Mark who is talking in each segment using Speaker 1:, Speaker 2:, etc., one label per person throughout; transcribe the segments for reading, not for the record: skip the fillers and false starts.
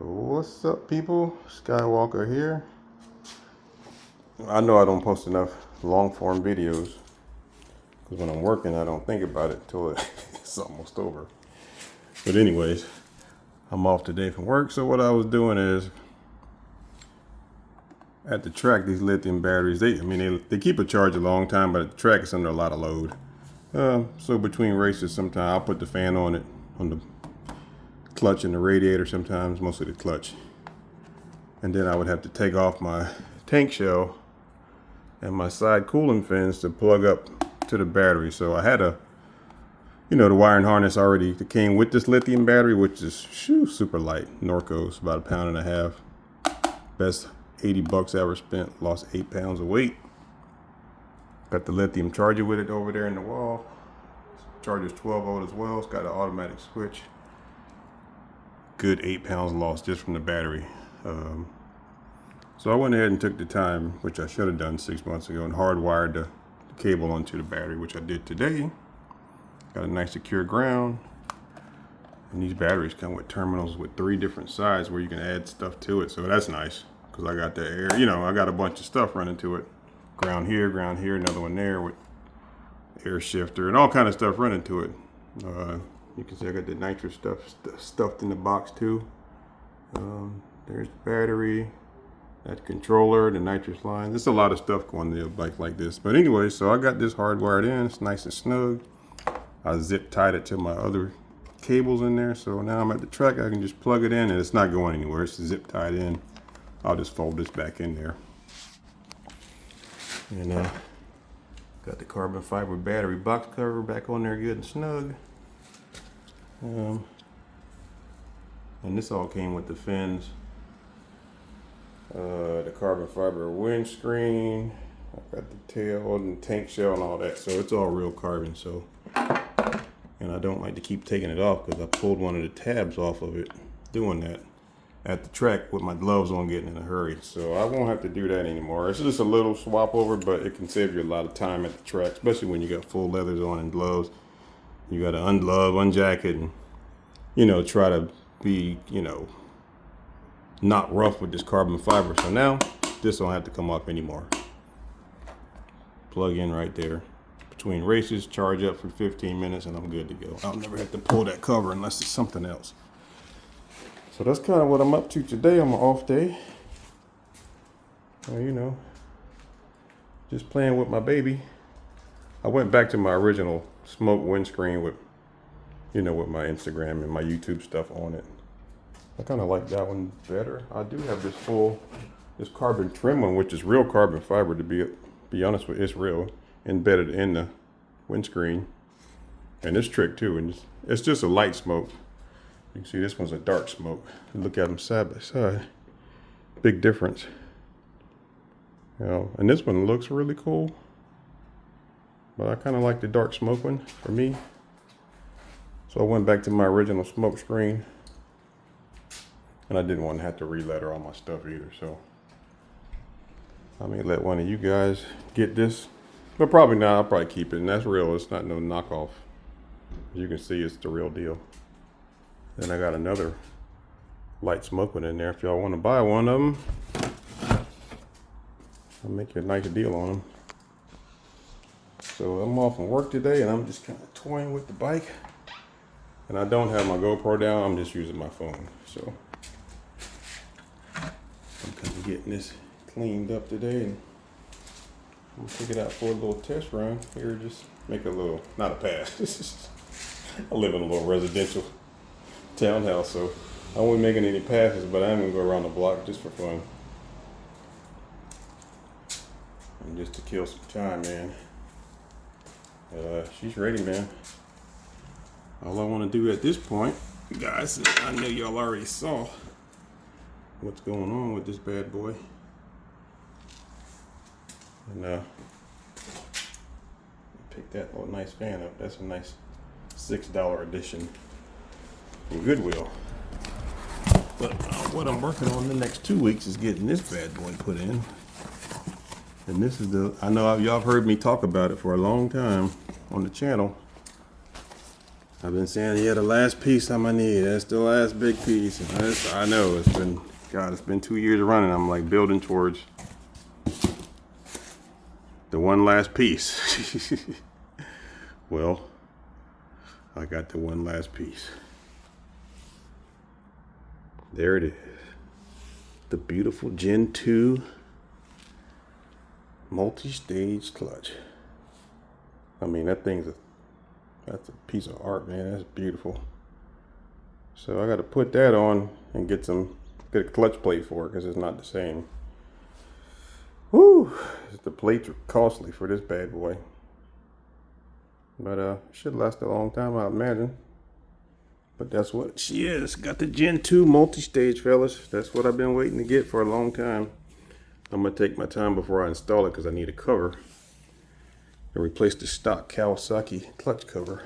Speaker 1: What's up, people? Skywalker here. I know I don't post enough long form videos because when I'm working, I don't think about it until it's almost over. But anyways, I'm off today from work. So what I was doing is at the track, these lithium batteries, they keep a charge a long time, but at the track it's under a lot of load. So between races, sometimes I'll put the fan on it, on the clutch and the radiator sometimes, mostly the clutch. And then I would have to take off my tank shell and my side cooling fins to plug up to the battery. So I had the wiring harness already that came with this lithium battery, which is super light. Norco's about 1.5 pounds. Best $80 ever spent. Lost 8 pounds of weight. Got the lithium charger with it over there in the wall. Charger's 12 volt as well. It's got an automatic switch. Good 8 pounds lost just from the battery. So I went ahead and took the time, which I should have done 6 months ago, and hardwired the cable onto the battery, which I did today. Got a nice secure ground. And these batteries come with terminals with 3 different sides where you can add stuff to it. So that's nice because I got the air, I got a bunch of stuff running to it. Ground here, another one there with air shifter and all kind of stuff running to it. You can see I got the nitrous stuff stuffed in the box too. There's the battery, that controller, the nitrous line. There's a lot of stuff going to a bike like this. But anyway, so I got this hardwired in. It's nice and snug. I zip tied it to my other cables in there. So now I'm at the track. I can just plug it in and it's not going anywhere. It's zip tied in. I'll just fold this back in there. And got the carbon fiber battery box cover back on there good and snug. And this all came with the fins. The carbon fiber windscreen. I got the tail and the tank shell and all that. So it's all real carbon. So, and I don't like to keep taking it off because I pulled one of the tabs off of it doing that at the track with my gloves on, getting in a hurry. So I won't have to do that anymore. It's just a little swap over, but it can save you a lot of time at the track, especially when you got full leathers on and gloves. You got to unglove, unjacket, and try to be, not rough with this carbon fiber. So now this don't have to come off anymore. Plug in right there. Between races, charge up for 15 minutes and I'm good to go. I'll never have to pull that cover unless it's something else. So that's kind of what I'm up to today on my off day. Just playing with my baby. I went back to my original smoke windscreen with with my Instagram and my YouTube stuff on it. I kind of like that one better. I do have this carbon trim one, which is real carbon fiber, to be honest with you. It's real, embedded in the windscreen. And this trick too, and it's just a light smoke. You can see this one's a dark smoke. Look at them side by side. Big difference. And this one looks really cool. But I kind of like the dark smoke one for me. So I went back to my original smoke screen. And I didn't want to have to re-letter all my stuff either. So I may let one of you guys get this. But probably not. I'll probably keep it. And that's real. It's not no knockoff. As you can see, it's the real deal. Then I got another light smoke one in there. If y'all want to buy one of them, I'll make you a nice deal on them. So I'm off from work today and I'm just kind of toying with the bike. And I don't have my GoPro down. I'm just using my phone. So I'm kind of getting this cleaned up today and I'm gonna take it out for a little test run. Here, just make a little, not a pass. I live in a little residential townhouse, so I won't be making any passes, but I'm gonna go around the block just for fun. And just to kill some time, man. She's ready, man. All I want to do at this point, guys, I know y'all already saw what's going on with this bad boy. And pick that little nice fan up. That's a nice $6 edition from Goodwill. But what I'm working on the next 2 weeks is getting this bad boy put in. And this is I know y'all have heard me talk about it for a long time on the channel. I've been saying, yeah, the last piece I'm gonna need. That's the last big piece. And I know it's been 2 years running. I'm like building towards the one last piece. Well, I got the one last piece. There it is. The beautiful Gen 2 multi-stage clutch. I mean, that's a piece of art, man. That's beautiful. So I got to put that on and get a clutch plate for it because it's not the same. Woo! The plates are costly for this bad boy. But it should last a long time, I imagine. But that's what she is. Got the Gen 2 multi-stage, fellas. That's what I've been waiting to get for a long time. I'm going to take my time before I install it because I need a cover. And replace the stock Kawasaki clutch cover.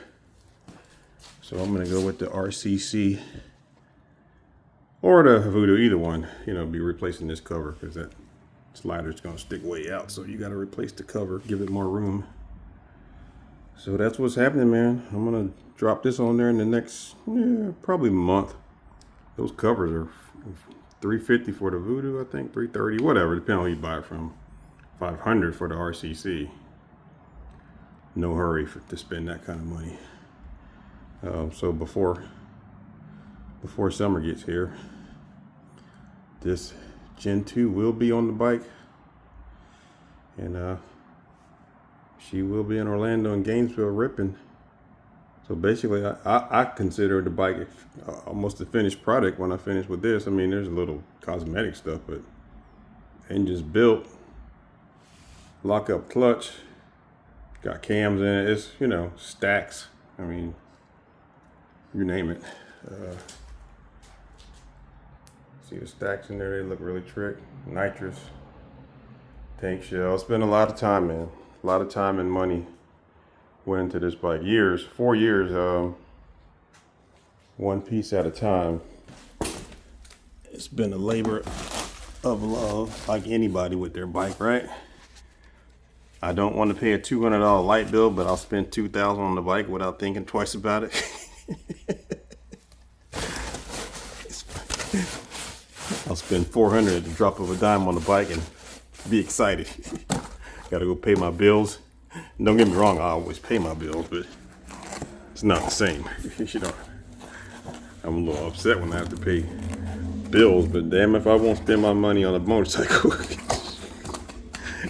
Speaker 1: So I'm going to go with the RCC or the Voodoo, either one. You know, be replacing this cover because that slider's going to stick way out. So you got to replace the cover, give it more room. So that's what's happening, man. I'm going to drop this on there in the next probably month. Those covers are $350 for the Voodoo, I think, $330, whatever, depending on who you buy it from. $500 for the RCC. No hurry to spend that kind of money. So before summer gets here, this Gen 2 will be on the bike, and she will be in Orlando and Gainesville ripping. So basically, I consider the bike almost a finished product when I finish with this. I mean, there's a little cosmetic stuff, but engine's built, lock up clutch. Got cams in it. It's, you know, stacks. I mean, you name it. See the stacks in there? They look really trick. Nitrous. Tank shell. It's been a lot of time, man. A lot of time and money went into this bike. 4 years, one piece at a time. It's been a labor of love, like anybody with their bike, right? I don't want to pay a $200 light bill, but I'll spend $2,000 on the bike without thinking twice about it. I'll spend $400 at the drop of a dime on the bike and be excited. Gotta go pay my bills. And don't get me wrong, I always pay my bills, but it's not the same. You know, I'm a little upset when I have to pay bills, but damn if I won't spend my money on a motorcycle.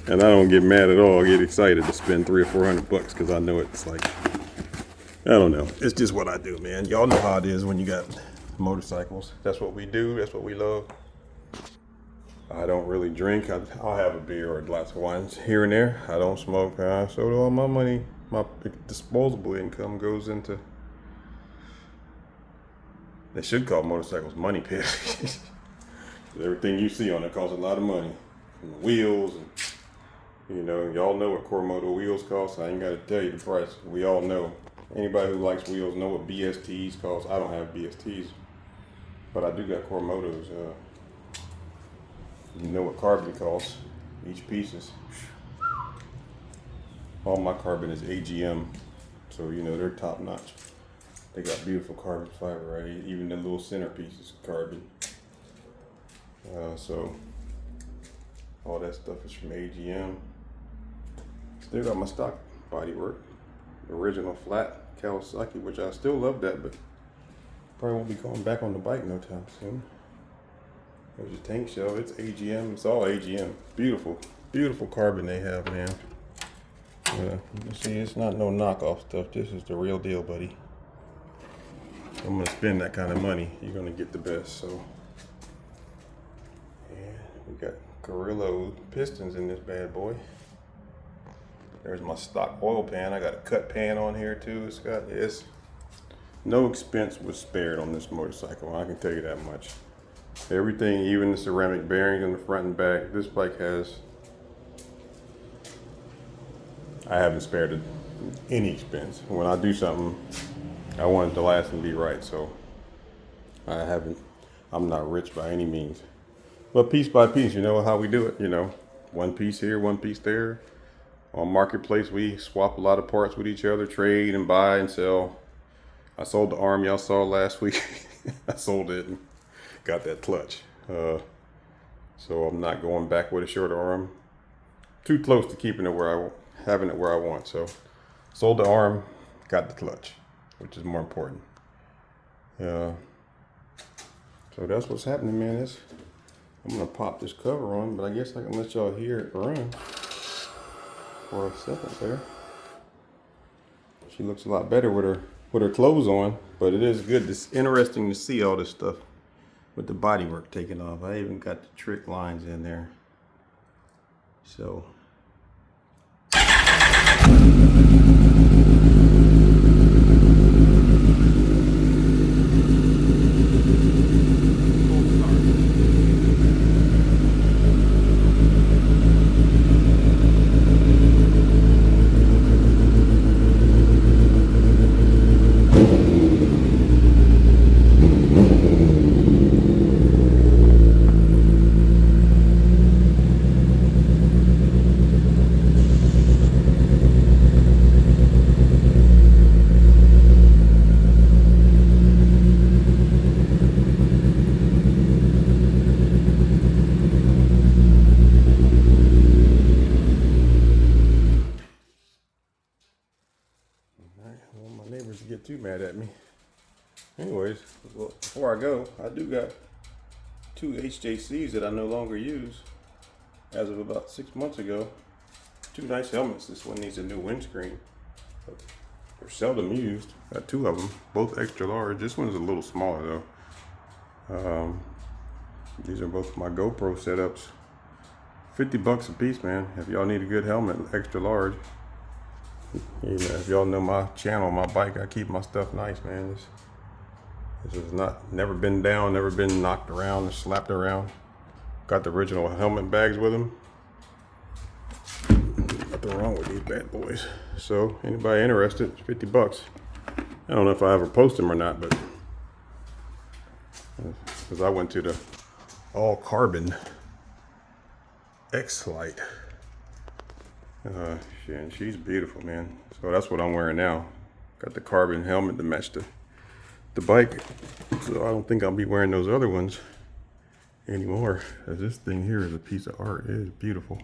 Speaker 1: And I don't get mad at all. I get excited to spend $300 or $400 because I know it's like, I don't know. It's just what I do, man. Y'all know how it is when you got motorcycles. That's what we do. That's what we love. I don't really drink. I'll have a beer or a glass of wine here and there. I don't smoke. So all my money, my disposable income goes into, they should call motorcycles money pits. Everything you see on it costs a lot of money. From the wheels and, you know, y'all know what Cormoto wheels cost. I ain't got to tell you the price. We all know. Anybody who likes wheels know what BSTs cost. I don't have BSTs, but I do got Cormotos. You know what carbon costs. Each piece is. All my carbon is AGM, so you know they're top notch. They got beautiful carbon fiber, right? Even the little centerpiece is carbon. So all that stuff is from AGM. Still got my stock bodywork, original flat Kawasaki, which I still love that, but probably won't be going back on the bike no time soon. There's your tank shell. It's AGM. It's all AGM. Beautiful, beautiful carbon they have, man. You see, it's not no knockoff stuff. This is the real deal, buddy. I'm gonna spend that kind of money. You're gonna get the best. So, yeah, we got Gorilla pistons in this bad boy. There's my stock oil pan. I got a cut pan on here too. It's no expense was spared on this motorcycle. I can tell you that much. Everything, even the ceramic bearings in the front and back, this bike has. I haven't spared it any expense. When I do something, I want it to last and be right. So I'm not rich by any means. But piece by piece, you know how we do it. You know, one piece here, one piece there. On Marketplace, we swap a lot of parts with each other, trade and buy and sell. I sold the arm y'all saw last week. I sold it and got that clutch. So I'm not going back with a shorter arm. Too close to keeping it having it where I want. So sold the arm, got the clutch, which is more important. So that's what's happening, man. I'm gonna pop this cover on, but I guess I can let y'all hear it run for a second there. She looks a lot better with her clothes on, but it is good. It's interesting to see all this stuff with the bodywork taken off. I even got the trick lines in there. So my neighbors get too mad at me. Anyways, well, before I go, I do got 2 HJCs that I no longer use as of about 6 months ago. 2 nice helmets. This one needs a new windscreen. They're seldom used. Got 2 of them, both extra large. This one's a little smaller though. These are both my GoPro setups. $50 a piece, man. If y'all need a good helmet, extra large. If y'all know my channel, my bike, I keep my stuff nice, man. This has never been down, never been knocked around or slapped around. Got the original helmet bags with them. Nothing wrong with these bad boys. So anybody interested, it's $50. I don't know if I ever post them or not, but because I went to the all carbon X-Lite. And she's beautiful, man. So that's what I'm wearing now. Got the carbon helmet to match the bike. So I don't think I'll be wearing those other ones anymore. As this thing here is a piece of art. It is beautiful.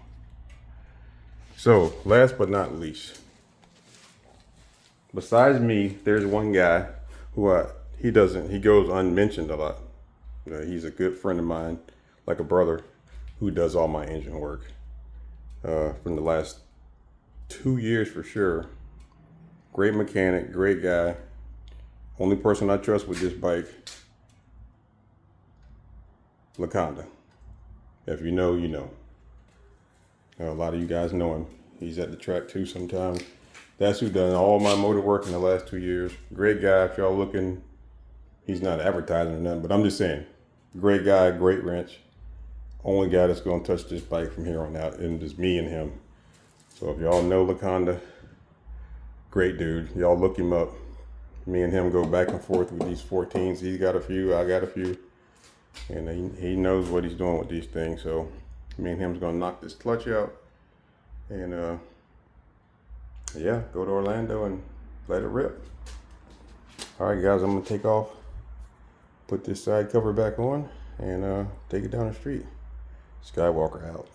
Speaker 1: So last but not least, besides me, there's one guy who he goes unmentioned a lot. He's a good friend of mine, like a brother, who does all my engine work from the last 2 years for sure. Great mechanic, great guy. Only person I trust with this bike, Laconda. If you know, you know. A lot of you guys know him. He's at the track too sometimes. That's who done all my motor work in the last 2 years. Great guy. If y'all looking, he's not advertising or nothing, but I'm just saying, great guy, great wrench. Only guy that's gonna touch this bike from here on out, and just me and him. So if y'all know Laconda, great dude. Y'all look him up. Me and him go back and forth with these 14s. He's got a few, I got a few. And he knows what he's doing with these things. So me and him's gonna knock this clutch out. And yeah, go to Orlando and let it rip. All right, guys, I'm gonna take off, put this side cover back on, and take it down the street. Skywalker out.